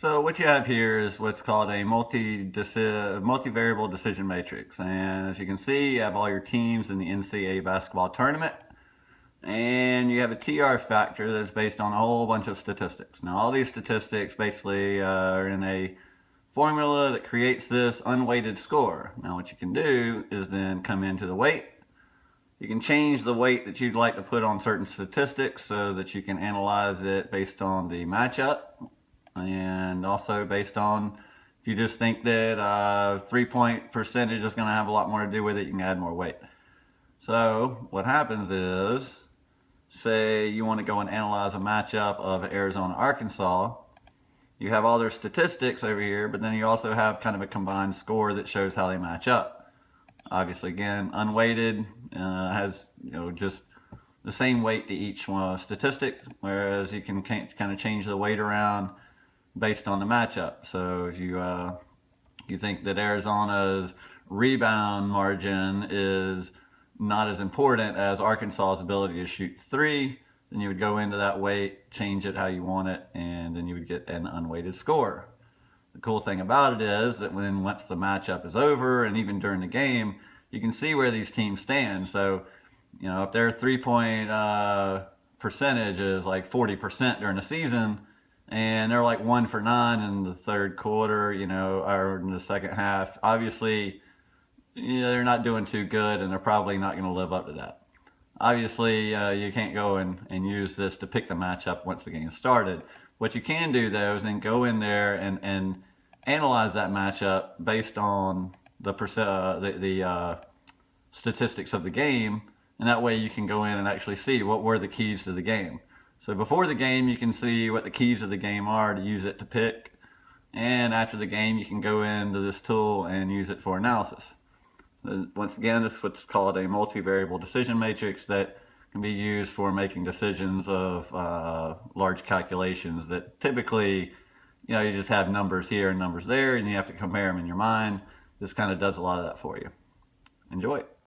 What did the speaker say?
So what you have here is what's called a multivariable decision matrix. And as you can see, you have all your teams in the NCAA basketball tournament. And you have a TR factor that's based on a whole bunch of statistics. Now, all these statistics basically are in a formula that creates this unweighted score. Now, what you can do is then come into the weight. You can change the weight that you'd like to put on certain statistics so that you can analyze it based on the matchup, and also based on if you just think that 3-point percentage is going to have a lot more to do with it, you can add more weight. So what happens is, say you want to go and analyze a matchup of Arizona-Arkansas. You have all their statistics over here, but then you also have kind of a combined score that shows how they match up. Obviously, again, unweighted has just the same weight to each statistic, whereas you can kind of change the weight around based on the matchup. So if you think that Arizona's rebound margin is not as important as Arkansas's ability to shoot three, then you would go into that weight, change it how you want it, and then you would get an unweighted score. The cool thing about it is that once the matchup is over, and even during the game, you can see where these teams stand. So, if their 3-point percentage is like 40% during the season, and they're like 1 for 9 in the third quarter, or in the second half, obviously, they're not doing too good, and they're probably not going to live up to that. Obviously, you can't go and use this to pick the matchup once the game started. What you can do, though, is then go in there and analyze that matchup based on the statistics of the game, and that way you can go in and actually see what were the keys to the game. So before the game, you can see what the keys of the game are to use it to pick, and after the game, you can go into this tool and use it for analysis. Once again, this is what's called a multivariable decision matrix that can be used for making decisions of large calculations that typically, you just have numbers here and numbers there, and you have to compare them in your mind. This kind of does a lot of that for you. Enjoy.